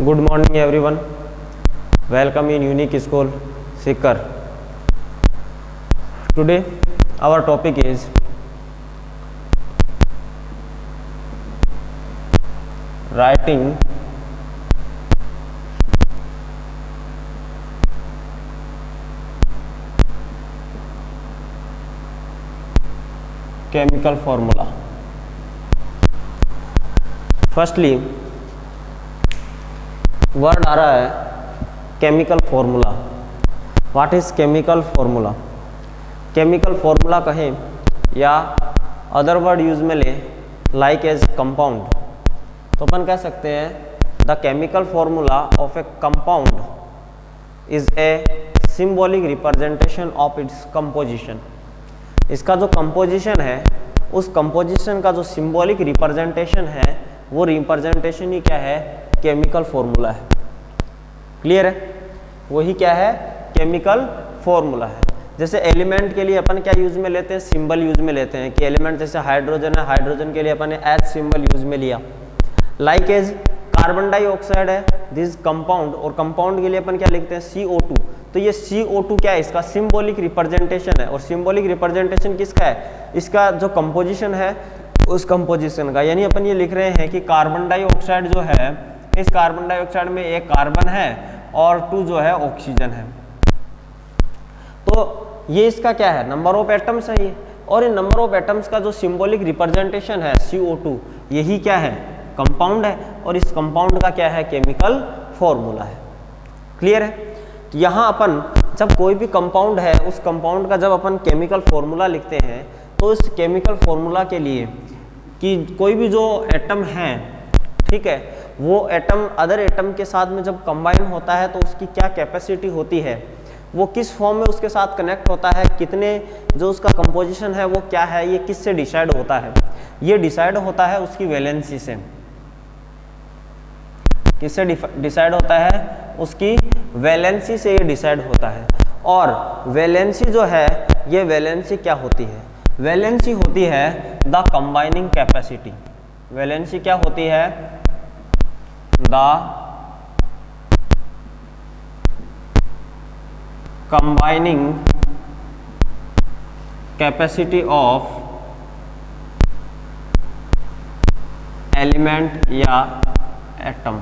Good morning everyone. Welcome in Unique School Sikar. Today our topic is writing chemical formula. Firstly word आ रहा है chemical formula. What is chemical formula? Chemical formula कहें या other word use में ले like as compound, तो अपन कह सकते हैं the chemical formula of A compound is a symbolic representation of its composition. इसका जो कंपोजिशन है उस कंपोजिशन का जो सिंबॉलिक रिप्रेजेंटेशन है वो रिप्रेजेंटेशन ही क्या है? केमिकल फॉर्मूला है। क्लियर है? वही क्या है? केमिकल फॉर्मूला है। जैसे एलिमेंट के लिए अपन क्या यूज में लेते हैं? सिंबल यूज में लेते हैं कि एलिमेंट जैसे हाइड्रोजन है, हाइड्रोजन के लिए अपन ने H सिंबल यूज में लिया। लाइक एज कार्बन डाइऑक्साइड है दिस कंपाउंड, और कंपाउंड के लिए अपन क्या लिखते हैं? CO2। तो ये CO2 क्या है? इसका सिंबॉलिक रिप्रेजेंटेशन है। और सिंबॉलिक रिप्रेजेंटेशन किसका है? इसका जो कंपोजिशन है उस कंपोजिशन का। यानी अपन ये लिख रहे हैं कि कार्बन डाइऑक्साइड जो है, इस कार्बन डाइऑक्साइड में एक कार्बन है और 2 जो है ऑक्सीजन है। तो ये इसका क्या है? नंबर ऑफ एटम्स है ये। और इन नंबर ऑफ एटम्स का जो सिंबॉलिक रिप्रेजेंटेशन है CO2, यही क्या है? कंपाउंड है। और इस कंपाउंड का क्या है? केमिकल फॉर्मूला है। क्लियर है? तो यहाँ अपन जब कोई भी कंपाउंड है उस कंपाउंड का जब अपन केमिकल फॉर्मूला लिखते हैं तो इस केमिकल फॉर्मूला के लिए कि कोई भी जो एटम है, ठीक है, वो एटम अदर एटम के साथ में जब कंबाइन होता है तो उसकी क्या कैपेसिटी होती है, वो किस फॉर्म में उसके साथ कनेक्ट होता है, कितने जो उसका कंपोजिशन है वो क्या है, ये किससे डिसाइड होता है? ये डिसाइड होता है उसकी वैलेंसी से। किससे डिसाइड होता है? उसकी वैलेंसी से ये डिसाइड होता है। और वैलेंसी जो है, ये वैलेंसी क्या होती है? वैलेंसी होती है द कंबाइनिंग कैपेसिटी। वैलेंसी क्या होती है? The combining capacity of element या एटम।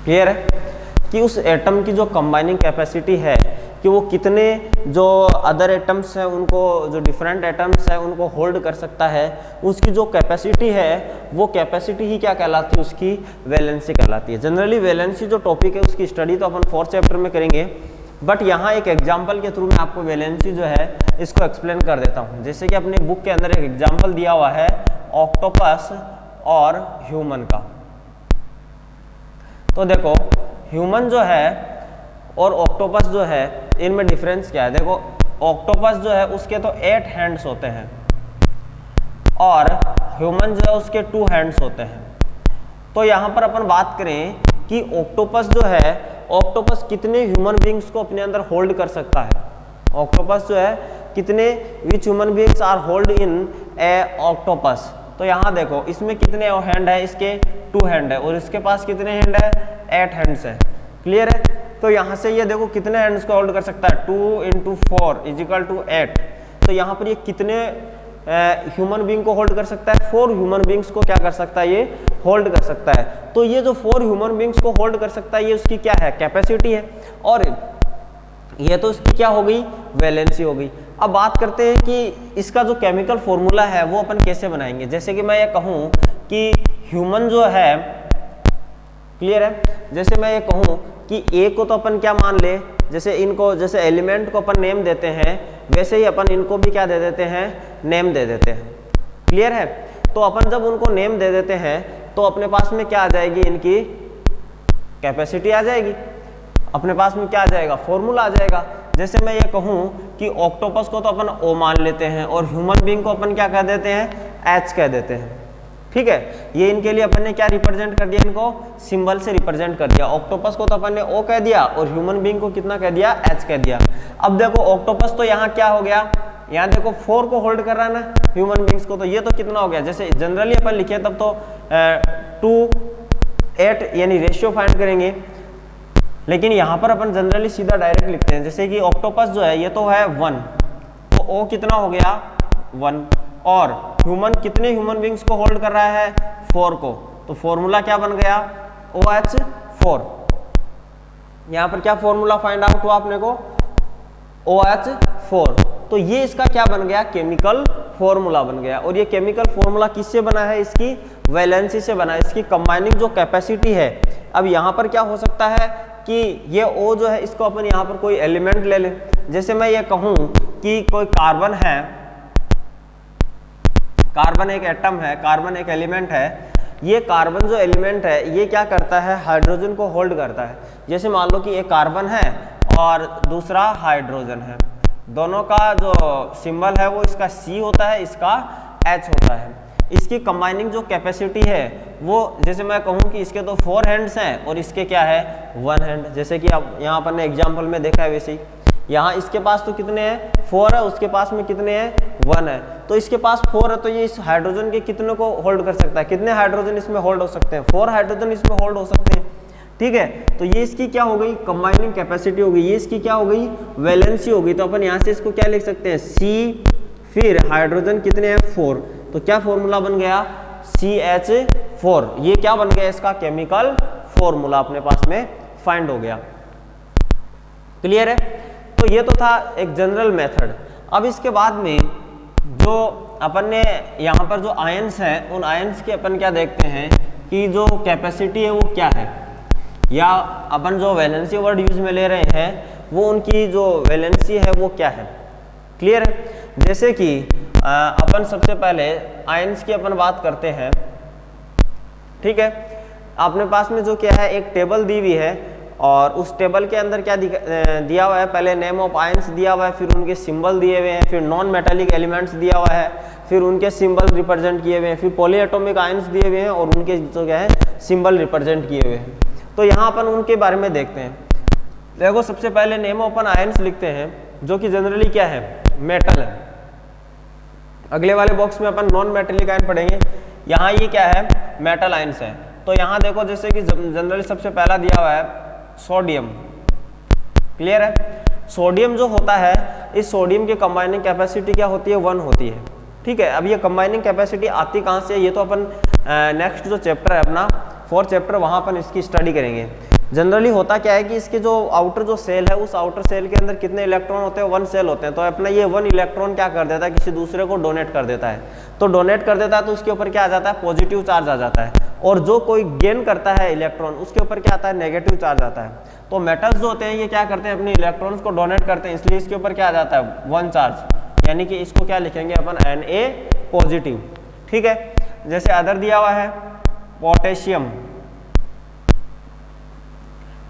क्लियर है? कि उस एटम की जो कंबाइनिंग कैपेसिटी है कि वो कितने जो अदर एटम्स हैं उनको, जो डिफरेंट एटम्स हैं उनको होल्ड कर सकता है, उसकी जो कैपेसिटी है वो कैपेसिटी ही क्या कहलाती है? उसकी वैलेंसी कहलाती है। जनरली वैलेंसी जो टॉपिक है उसकी स्टडी तो अपन 4th चैप्टर में करेंगे, बट यहाँ एक एग्जाम्पल के थ्रू मैं आपको वैलेंसी जो है इसको एक्सप्लेन कर देता हूँ। जैसे कि अपने बुक के अंदर एक एग्जाम्पल दिया हुआ है ऑक्टोपस और ह्यूमन का। तो देखो ह्यूमन जो है और ऑक्टोपस जो है, इनमें डिफरेंस क्या है? देखो ऑक्टोपस जो है उसके तो 8 हैंड्स होते हैं और ह्यूमन जो है उसके 2 हैंड्स होते हैं। तो यहाँ पर अपन बात करें कि ऑक्टोपस जो है, ऑक्टोपस कितने ह्यूमन बींग्स को अपने अंदर होल्ड कर सकता है? ऑक्टोपस जो है कितने, which human beings are hold in a octopus? तो यहाँ देखो इसमें कितने हैंड है? इसके 2 हैंड है। और इसके पास कितने हैंड है? 8 हैंड्स है। क्लियर है? तो यहाँ से ये देखो कितने हैंड्स को होल्ड कर सकता है? 2 × 4 = 8। तो यहाँ पर ये कितने ह्यूमन बींग को होल्ड कर सकता है? 4 ह्यूमन बींग्स को क्या कर सकता है? ये होल्ड कर सकता है। तो ये जो 4 ह्यूमन बींग्स को होल्ड कर सकता है ये उसकी क्या है? कैपेसिटी है। और ये तो इसकी क्या हो गई? वैलेंसी हो गई। अब बात करते हैं कि इसका जो केमिकल फॉर्मूला है वो अपन कैसे बनाएंगे। जैसे कि मैं ये कहूँ कि ह्यूमन जो है, क्लियर है, जैसे मैं ये कहूँ कि ए को तो अपन क्या मान ले, जैसे इनको, जैसे एलिमेंट को अपन नेम देते हैं वैसे ही अपन इनको भी क्या दे देते हैं? नेम दे देते हैं। क्लियर है? तो अपन जब उनको नेम दे देते हैं तो अपने पास में क्या आ जाएगी? इनकी कैपेसिटी आ जाएगी। अपने पास में क्या आ जाएगा? फॉर्मूला आ जाएगा। जैसे मैं ये कहूँ कि ऑक्टोपस को तो अपन O मान लेते हैं और ह्यूमन बींग को अपन क्या कह देते हैं? H कह देते हैं। ठीक है, ये इनके लिए अपन ने क्या रिप्रेजेंट कर दिया? इनको सिंबल से रिप्रेजेंट कर दिया। ऑक्टोपस को तो अपन ने O कह दिया और ह्यूमन बींग को कितना कह दिया? H कह दिया। अब देखो ऑक्टोपस तो यहाँ क्या हो गया? यहाँ देखो 4 को होल्ड कर रहा है ना ह्यूमन बींग्स को, तो ये तो कितना हो गया? जैसे जनरली अपन लिखे तब तो 2 8 यानी रेशियो फाइंड करेंगे, लेकिन यहाँ पर अपन जनरली सीधा डायरेक्ट लिखते हैं। जैसे कि ऑक्टोपस जो है ये तो है 1, तो O कितना हो गया 1, और ह्यूमन कितने ह्यूमन बींग्स को होल्ड कर रहा है 4 को, तो फॉर्मूला क्या बन गया OH4। यहाँ पर क्या फॉर्मूला फाइंड आउट हुआ अपने को OH4, तो ये इसका क्या बन गया केमिकल फॉर्मूला बन गया। और ये केमिकल फॉर्मूला किससे बना है, इसकी वैलेंसी से बना है, इसकी कंबाइनिंग जो कैपेसिटी है। अब यहाँ पर क्या हो सकता है कि ये O जो है इसको अपन यहाँ पर कोई एलिमेंट ले लें। जैसे मैं ये कहूँ कि कोई कार्बन है, कार्बन एक एटम है, कार्बन एक एलिमेंट है, ये कार्बन जो एलिमेंट है ये क्या करता है हाइड्रोजन को होल्ड करता है। जैसे मान लो कि एक कार्बन है और दूसरा हाइड्रोजन है, दोनों का जो सिंबल है वो इसका C होता है, इसका H होता है। इसकी कंबाइनिंग जो कैपेसिटी है वो, जैसे मैं कहूँ कि इसके तो 4 हैंड्स हैं और इसके क्या है 1 हैंड, जैसे कि अब यहाँ पर ने एग्जाम्पल में देखा है वैसे ही यहाँ इसके पास तो कितने हैं 4 है, उसके पास में कितने हैं 1 है, तो इसके पास 4 है तो ये इस हाइड्रोजन के कितने को होल्ड कर सकता है, कितने हाइड्रोजन इसमें होल्ड हो सकते हैं 4 हाइड्रोजन इसमें होल्ड हो सकते हैं। ठीक है, तो ये इसकी क्या हो गई कंबाइनिंग कैपेसिटी हो गई, ये इसकी क्या हो गई वैलेंसी हो गई। तो अपन यहाँ से इसको क्या लिख सकते हैं C, फिर हाइड्रोजन कितने हैं 4, तो क्या फॉर्मूला बन गया CH4। ये क्या बन गया इसका केमिकल फॉर्मूला अपने पास में फाइंड हो गया। क्लियर है, तो ये तो था एक जनरल मेथड। अब इसके बाद में जो अपन ने यहाँ पर जो आयंस हैं उन आयंस के अपन क्या देखते हैं कि जो कैपेसिटी है वो क्या है, या अपन जो वैलेंसी वर्ड यूज में ले रहे हैं वो उनकी जो वैलेंसी है वो क्या है। क्लियर है, जैसे कि अपन सबसे पहले आयंस की अपन बात करते हैं। ठीक है, अपने पास में जो क्या है एक टेबल दी हुई है और उस टेबल के अंदर क्या दिया हुआ है, पहले नेम ऑफ आयंस दिया हुआ है, फिर उनके सिंबल दिए हुए हैं, फिर नॉन मेटालिक एलिमेंट्स दिया हुआ है, फिर उनके सिंबल रिप्रेजेंट किए हुए हैं, फिर पॉलीएटॉमिक आयंस दिए हुए हैं और उनके जो क्या है सिंबल रिप्रेजेंट किए हुए हैं। तो यहाँ अपन उनके बारे में देखते हैं। देखो सबसे पहले नेम ऑफ आयंस लिखते हैं जो कि जनरली क्या है मेटल है। अगले वाले बॉक्स में अपन नॉन मेटालिक आयन पढ़ेंगे, यहाँ ये क्या है मेटल आयंस है। तो यहाँ देखो जैसे कि जनरली सबसे पहला दिया हुआ है सोडियम। क्लियर है, सोडियम जो होता है इस सोडियम की कंबाइनिंग कैपेसिटी क्या होती है 1 होती है। ठीक है, अब ये कंबाइनिंग कैपेसिटी आती कहाँ से, ये तो अपन नेक्स्ट जो चैप्टर है अपना 4th चैप्टर वहाँ अपन इसकी स्टडी करेंगे। जनरली होता क्या है कि इसके जो आउटर जो सेल है उस आउटर सेल के अंदर कितने इलेक्ट्रॉन होते हैं 1 सेल होते हैं। तो अपना ये 1 इलेक्ट्रॉन क्या कर देता है किसी दूसरे को डोनेट कर देता है, तो डोनेट कर देता है तो उसके ऊपर क्या आ जाता है पॉजिटिव चार्ज आ जाता है, और जो कोई गेन करता है इलेक्ट्रॉन उसके ऊपर क्या आता है नेगेटिव चार्ज आता है। तो मेटल्स जो होते हैं ये क्या करते हैं अपने इलेक्ट्रॉन्स को डोनेट करते हैं, इसलिए इसके ऊपर क्या आ जाता है 1 चार्ज, यानी कि इसको क्या लिखेंगे अपन Na पॉजिटिव। ठीक है, जैसे अदर दिया हुआ है पोटेशियम,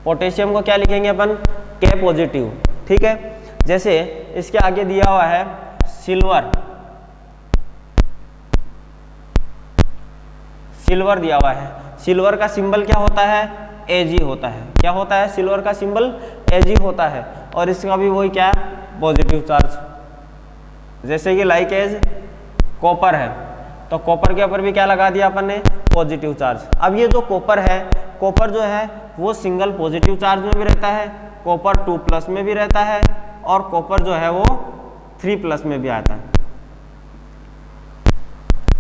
पोटेशियम को क्या लिखेंगे अपन K पॉजिटिव। ठीक है, जैसे इसके आगे दिया हुआ है सिल्वर, सिल्वर दिया हुआ है, सिल्वर का सिंबल क्या होता है Ag होता है। क्या होता है सिल्वर का सिंबल Ag होता है, और इसका भी वही क्या है पॉजिटिव चार्ज। जैसे कि लाइक एज कॉपर है तो कॉपर के ऊपर भी क्या लगा दिया अपन ने पॉजिटिव चार्ज। अब ये जो कॉपर है, कॉपर जो है वो सिंगल पॉजिटिव चार्ज में भी रहता है, कॉपर 2+ में भी रहता है, और कॉपर जो है वो 3+ में भी आता है।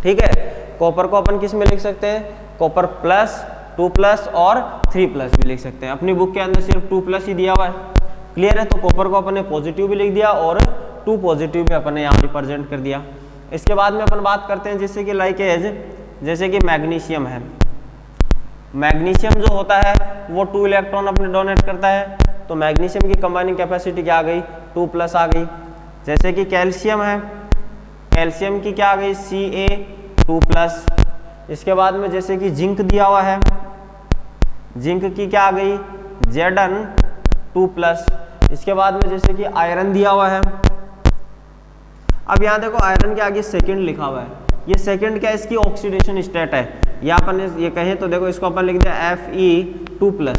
ठीक है, कॉपर को अपन किस में लिख सकते हैं कॉपर प्लस 2+ और 3+ भी लिख सकते हैं। अपनी बुक के अंदर सिर्फ 2+ ही दिया हुआ है। क्लियर है, तो कॉपर को अपन ने पॉजिटिव भी लिख दिया और 2 पॉजिटिव भी अपन ने यहाँ रिप्रेजेंट कर दिया। इसके बाद में अपन बात करते हैं जैसे कि लाइक एज, जैसे कि मैग्नीशियम है, मैग्नीशियम जो होता है वो 2 इलेक्ट्रॉन अपने डोनेट करता है, तो मैग्नीशियम की कंबाइनिंग कैपेसिटी क्या आ गई 2+ आ गई। जैसे कि कैल्शियम है, कैल्शियम की क्या आ गई Ca 2+। इसके बाद में जैसे कि जिंक दिया हुआ है, जिंक की क्या आ गई Zn 2+। इसके बाद में जैसे कि आयरन दिया हुआ है, अब यहाँ देखो आयरन के आगे सेकंड लिखा हुआ है, ये सेकंड क्या इसकी ऑक्सीडेशन स्टेट है, या अपन ये कहें तो देखो इसको अपन लिख दिया Fe2+।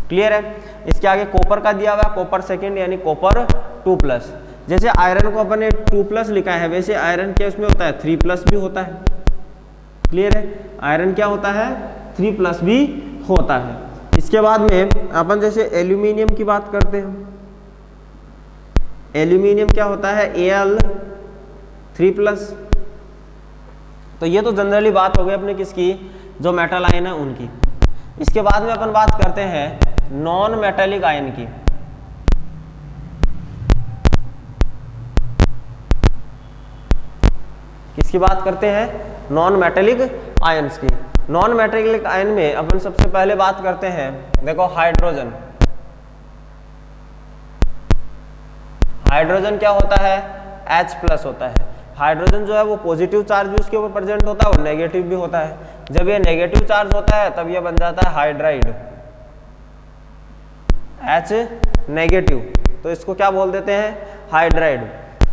क्लियर है, इसके आगे कॉपर का दिया हुआ है, कॉपर सेकंड यानी कॉपर 2+। जैसे आयरन को अपन ने 2+ लिखा है वैसे आयरन क्या उसमें होता है 3+ भी होता है। क्लियर है, आयरन क्या होता है 3+ भी होता है। इसके बाद में अपन जैसे एल्यूमिनियम की बात करते हैं, एल्यूमिनियम क्या होता है Al3+। तो ये तो जनरली बात हो गई अपने किसकी, जो मेटल आयन है उनकी। इसके बाद में अपन बात करते हैं नॉन मेटेलिक आयन की। किसकी बात करते हैं, नॉन मेटेलिक आयन्स की। नॉन मेटेलिक आयन में अपन सबसे पहले बात करते हैं, देखो हाइड्रोजन। हाइड्रोजन क्या होता है, H+ होता है। हाइड्रोजन जो है वो पॉजिटिव चार्ज भी उसके ऊपर प्रेजेंट होता है और नेगेटिव भी होता है। जब ये नेगेटिव चार्ज होता है तब ये बन जाता है हाइड्राइड, H-। तो इसको क्या बोल देते हैं, हाइड्राइड।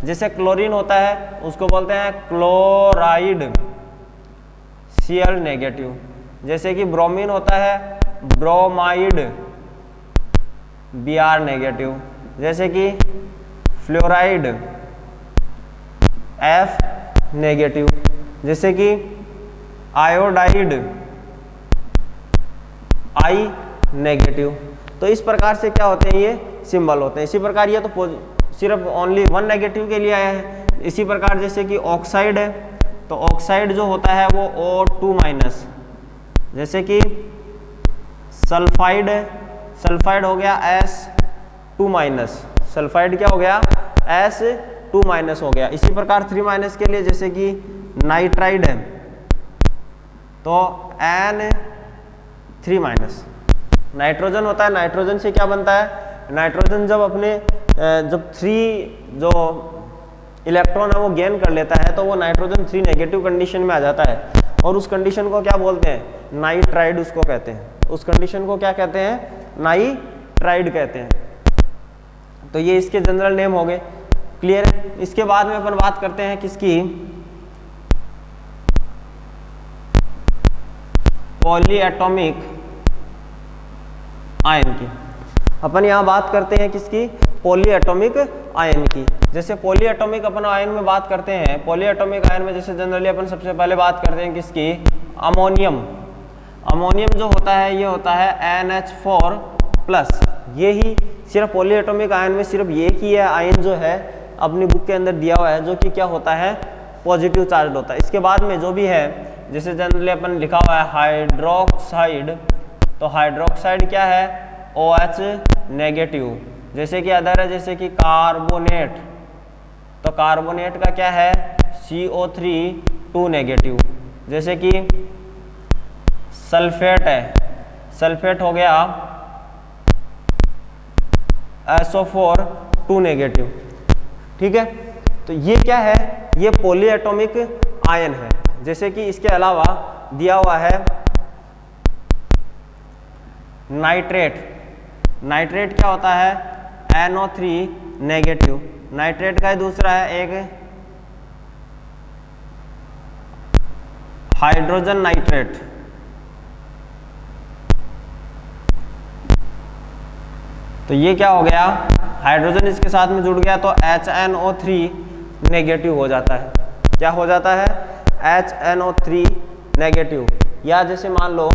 जैसे क्लोरीन होता है उसको बोलते हैं क्लोराइड, Cl-। जैसे कि ब्रोमीन होता है ब्रोमाइड, Br-। जैसे कि फ्लोराइड, F-। जैसे कि आयोडाइड, I-। तो इस प्रकार से क्या होते हैं, ये सिंबल होते हैं। इसी प्रकार ये तो सिर्फ ओनली 1 नेगेटिव के लिए आया है। इसी प्रकार जैसे कि ऑक्साइड है, तो ऑक्साइड जो होता है वो O2-। जैसे कि सल्फाइड है, सल्फाइड हो गया S2-। सल्फाइड क्या हो गया, S2- हो गया। इसी प्रकार 3- के लिए जैसे कि नाइट्राइड है तो N3-। नाइट्रोजन होता है, नाइट्रोजन से क्या बनता है, नाइट्रोजन जब 3 जो इलेक्ट्रॉन है वो गेन कर लेता है तो वो नाइट्रोजन 3 नेगेटिव कंडीशन में आ जाता है और उस कंडीशन को क्या बोलते हैं, नाइट्राइड उसको कहते हैं। उस कंडीशन को क्या कहते हैं, नाइट्राइड कहते हैं। तो ये इसके जनरल नेम हो गए, क्लियर है। इसके बाद में अपन बात करते हैं किसकी, पॉलीएटॉमिक आयन की। अपन यहाँ बात करते हैं किसकी, पॉलीएटॉमिक आयन की। जैसे पॉलीएटॉमिक अपन आयन में बात करते हैं, पॉलीएटॉमिक आयन में जैसे जनरली अपन सबसे पहले बात करते हैं किसकी, अमोनियम। अमोनियम जो होता है ये होता है NH4+। ये ही सिर्फ पॉलीएटॉमिक आयन में सिर्फ ये ही है आयन जो है अपनी बुक के अंदर दिया हुआ है जो कि क्या होता है, पॉजिटिव चार्ज होता है। इसके बाद में जो भी है जैसे जनरली अपन लिखा हुआ है हाइड्रोक्साइड, तो हाइड्रोक्साइड क्या है, OH-। जैसे कि अदर है जैसे कि कार्बोनेट, तो कार्बोनेट का क्या है, CO3-2-। जैसे कि सल्फेट है, सल्फेट हो गया SO4-2-। ठीक है, तो ये क्या है, ये पॉलीएटॉमिक आयन है। जैसे कि इसके अलावा दिया हुआ है नाइट्रेट। नाइट्रेट क्या होता है, NO3-। नाइट्रेट का ही दूसरा है एक हाइड्रोजन नाइट्रेट। तो ये क्या हो गया, हाइड्रोजन इसके साथ में जुड़ गया तो HNO3- हो जाता है। क्या हो जाता है, HNO3-। या जैसे मान लो,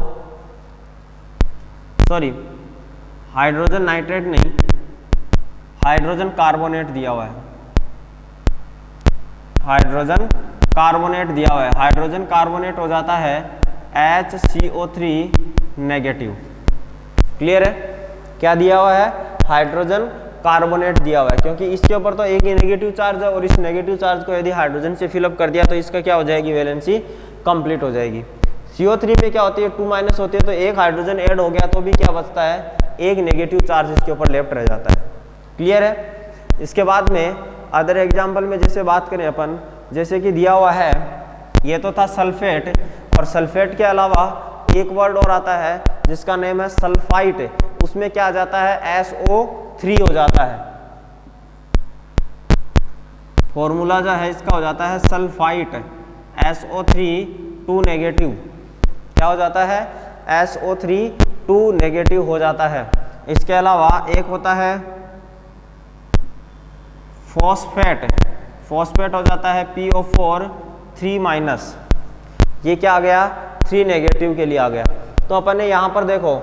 सॉरी हाइड्रोजन नाइट्रेट नहीं, हाइड्रोजन कार्बोनेट दिया हुआ है, हाइड्रोजन कार्बोनेट दिया हुआ है। हाइड्रोजन कार्बोनेट हो जाता है HCO3-। क्लियर है, क्या दिया हुआ है, हाइड्रोजन कार्बोनेट दिया हुआ है, क्योंकि इसके ऊपर तो एक ही नेगेटिव चार्ज है और इस नेगेटिव चार्ज को यदि हाइड्रोजन से फिलअप कर दिया तो इसका क्या हो जाएगी, वैलेंसी कंप्लीट हो जाएगी। CO3 में क्या होती है, 2- होती है, तो एक हाइड्रोजन ऐड हो गया तो भी क्या बचता है, एक नेगेटिव चार्ज इसके ऊपर लेफ्ट रह जाता है। क्लियर है। इसके बाद में अदर एग्जाम्पल में जैसे बात करें अपन, जैसे कि दिया हुआ है, ये तो था सल्फेट, और सल्फेट के अलावा एक वर्ड और आता है जिसका नेम है सल्फाइट। उसमें क्या आ जाता है, SO3 हो जाता है। फॉर्मूला जो है इसका हो जाता है सल्फाइट, SO3-2-। क्या हो जाता है, SO3-2- हो जाता है। इसके अलावा एक होता है फॉस्फेट। फॉस्फेट हो जाता है PO4-3-। ये क्या आ गया, 3- के लिए आ गया। तो अपन ने यहाँ पर देखो,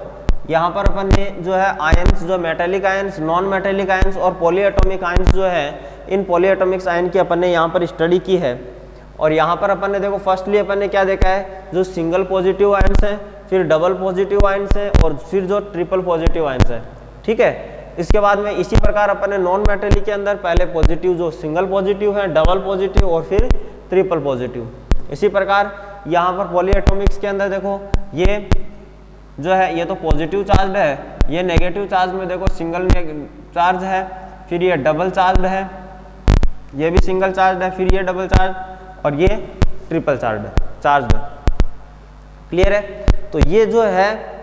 यहाँ पर अपन ने जो है आयंस, जो metallic ions, non metallic ions और पॉलीएटॉमिक आयंस जो है, इन पॉलीएटॉमिक आयन की अपन ने यहाँ पर स्टडी की है। और यहाँ पर अपन ने देखो फर्स्टली अपन ने क्या देखा है, जो सिंगल पॉजिटिव आयंस है, फिर डबल पॉजिटिव आयंस है और फिर जो ट्रिपल पॉजिटिव आयंस है। ठीक है, इसके बाद में इसी प्रकार अपन ने नॉन मेटेलिक के अंदर पहले पॉजिटिव जो सिंगल पॉजिटिव है, डबल पॉजिटिव और फिर ट्रिपल पॉजिटिव। इसी प्रकार यहाँ पर पॉलीएटॉमिक्स के अंदर देखो, ये जो है ये तो पॉजिटिव चार्ज है, ये नेगेटिव चार्ज में देखो सिंगल चार्ज है, फिर ये डबल चार्ज है, ये भी सिंगल चार्ज है, फिर ये डबल चार्ज और ये ट्रिपल चार्ज है। क्लियर है? तो ये जो है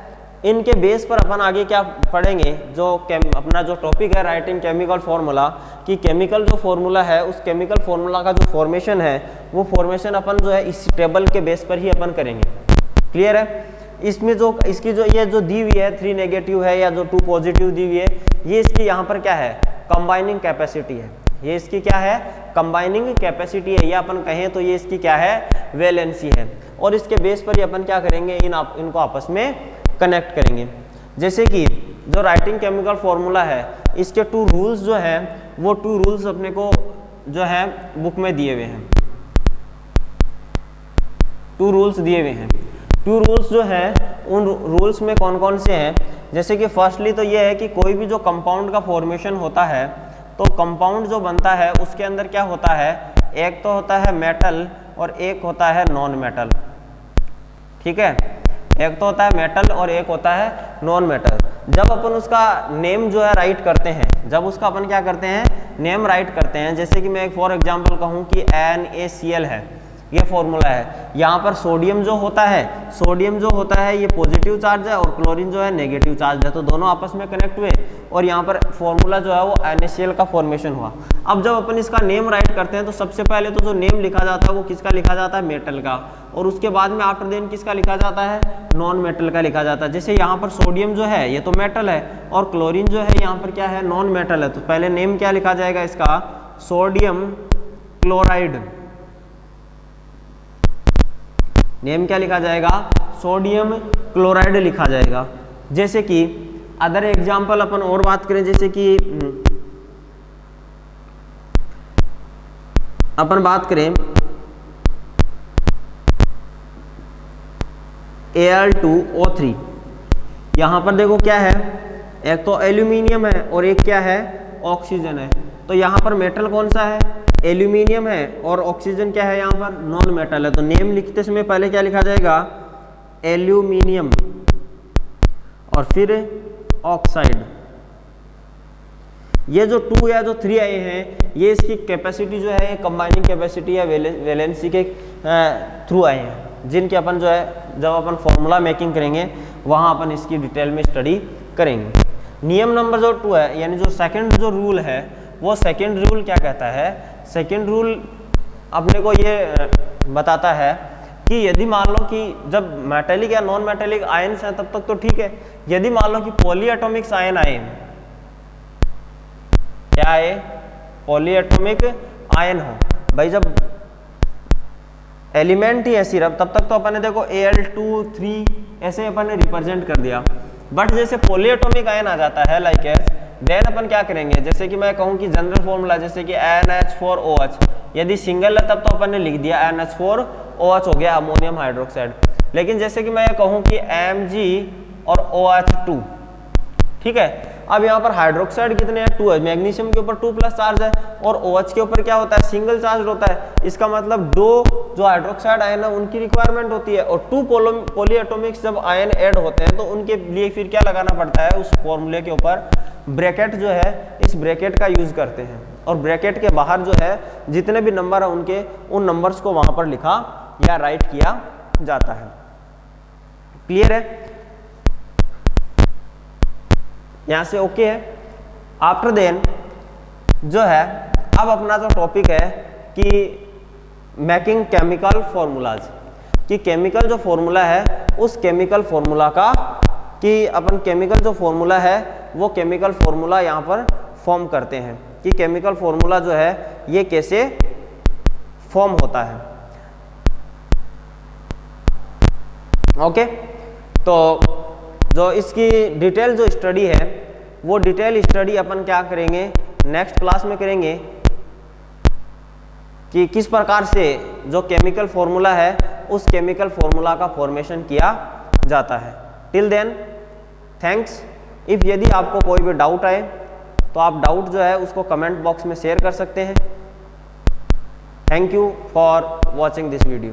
इनके बेस पर अपन आगे क्या पढ़ेंगे, जो अपना जो टॉपिक है राइटिंग केमिकल फॉर्मूला, कि केमिकल जो फॉर्मूला है उस केमिकल फॉर्मूला का जो फॉर्मेशन है वो फॉर्मेशन अपन जो है इस टेबल के बेस पर ही अपन करेंगे। क्लियर है? इसमें जो इसकी जो ये जो दी हुई है 3 नेगेटिव है या जो 2 पॉजिटिव दी हुई है, ये इसकी यहाँ पर क्या है, कंबाइनिंग कैपेसिटी है। ये इसकी क्या है, कंबाइनिंग कैपेसिटी है, या अपन कहें तो ये इसकी क्या है, वैलेंसी है। और इसके बेस पर ही अपन क्या करेंगे, इनको आपस में कनेक्ट करेंगे। जैसे कि जो राइटिंग केमिकल फॉर्मूला है, इसके 2 रूल्स जो है वो 2 रूल्स अपने को जो है बुक में दिए हुए हैं। 2 रूल्स दिए हुए हैं। 2 रूल्स जो हैं उन रूल्स में कौन कौन से हैं, जैसे कि फर्स्टली तो ये है कि कोई भी जो कंपाउंड का फॉर्मेशन होता है, तो कंपाउंड जो बनता है उसके अंदर क्या होता है, एक तो होता है मेटल और एक होता है नॉन मेटल। ठीक है, एक तो होता है मेटल और एक होता है नॉन मेटल। जब अपन उसका नेम जो है राइट करते हैं, जब उसका अपन क्या करते हैं, नेम राइट करते हैं, जैसे कि मैं एक फॉर एग्जांपल कहूँ कि NaCl है, ये फॉर्मूला है। यहाँ पर सोडियम जो होता है ये पॉजिटिव चार्ज है और क्लोरीन जो है नेगेटिव चार्ज है, तो दोनों आपस में कनेक्ट हुए और यहाँ पर फॉर्मूला जो है वो NaCl का फॉर्मेशन हुआ। अब जब अपन इसका नेम राइट करते हैं तो सबसे पहले तो जो नेम लिखा जाता है वो किसका लिखा जाता है, मेटल का, और उसके बाद में आफ्टर देन किसका लिखा जाता है, नॉन मेटल का लिखा जाता है। जैसे यहाँ पर सोडियम जो है ये तो मेटल है और क्लोरीन जो है यहाँ पर क्या है, नॉन मेटल है, तो पहले नेम क्या लिखा जाएगा इसका, सोडियम क्लोराइड। नेम क्या लिखा जाएगा, सोडियम क्लोराइड लिखा जाएगा। जैसे कि अदर एग्जाम्पल अपन और बात करें, जैसे कि अपन बात करें Al2O3, यहाँ पर देखो क्या है, एक तो एल्यूमिनियम है और एक क्या है, ऑक्सीजन है। तो यहाँ पर मेटल कौन सा है, एल्यूमिनियम है, और ऑक्सीजन क्या है, यहाँ पर नॉन मेटल है। तो नेम लिखते समय पहले क्या लिखा जाएगा, एल्यूमिनियम और फिर ऑक्साइड। ये जो 2 या जो 3 आए हैं, ये इसकी कैपेसिटी जो है कंबाइनिंग कैपेसिटी या वैलेंसी के थ्रू आए हैं, जिनके अपन जो है जब अपन फॉर्मूला मेकिंग करेंगे वहाँ अपन इसकी डिटेल में स्टडी करेंगे। नियम नंबर जो 2 है, यानी जो सेकंड जो रूल है, वो सेकंड रूल क्या कहता है, सेकंड रूल अपने को ये बताता है कि यदि मान लो कि जब मेटेलिक या नॉन मेटेलिक आयंस हैं तब तक तो ठीक है, यदि मान लो कि पॉलीएटॉमिक आयन आए, क्या आए, पॉलीएटॉमिक आयन हो, भाई जब एलिमेंट ही है सिर्फ तब तक तो अपन ने देखो Al2 3 ऐसे अपन ने रिप्रेजेंट कर दिया। बट जैसे पॉलीएटॉमिक आयन आ जाता है लाइक एस, देन अपन क्या करेंगे, जैसे कि मैं कहूँ कि जनरल फॉर्मूला जैसे कि NH4OH, यदि सिंगल है तब तो अपन ने लिख दिया NH4OH हो गया अमोनियम हाइड्रोक्साइड। लेकिन जैसे कि मैं कहूँ कि Mg और OH2, ठीक है, अब यहाँ पर हाइड्रोक्साइड कितने हैं, 2 है, मैग्नीशियम के ऊपर 2+ चार्ज है और OH के ऊपर क्या होता है, सिंगल चार्ज होता है। इसका मतलब 2 जो हाइड्रोक्साइड आयन है उनकी रिक्वायरमेंट होती है, और 2 पॉलीएटॉमिक्स जब आयन ऐड होते हैं तो उनके लिए फिर क्या लगाना पड़ता है, उस फॉर्मूले के ऊपर ब्रैकेट जो है, इस ब्रैकेट का यूज करते हैं, और ब्रैकेट के बाहर जो है जितने भी नंबर है उनके उन नंबर्स को वहां पर लिखा या राइट किया जाता है। क्लियर है, यहां से ओके है। आफ्टर देन जो है अब अपना जो टॉपिक है कि मेकिंग केमिकल फॉर्मूलाज, कि केमिकल जो फॉर्मूला है उस केमिकल फॉर्मूला का, कि अपन केमिकल जो फॉर्मूला है वो केमिकल फॉर्मूला यहाँ पर फॉर्म करते हैं, कि केमिकल फॉर्मूला जो है ये कैसे फॉर्म होता है। ओके, तो जो इसकी डिटेल जो स्टडी है वो डिटेल स्टडी अपन क्या करेंगे, नेक्स्ट क्लास में करेंगे कि किस प्रकार से जो केमिकल फॉर्मूला है उस केमिकल फॉर्मूला का फॉर्मेशन किया जाता है। Till then thanks. इफ यदि आपको कोई भी डाउट आए तो आप डाउट जो है उसको कमेंट बॉक्स में शेयर कर सकते हैं। Thank you for watching this video.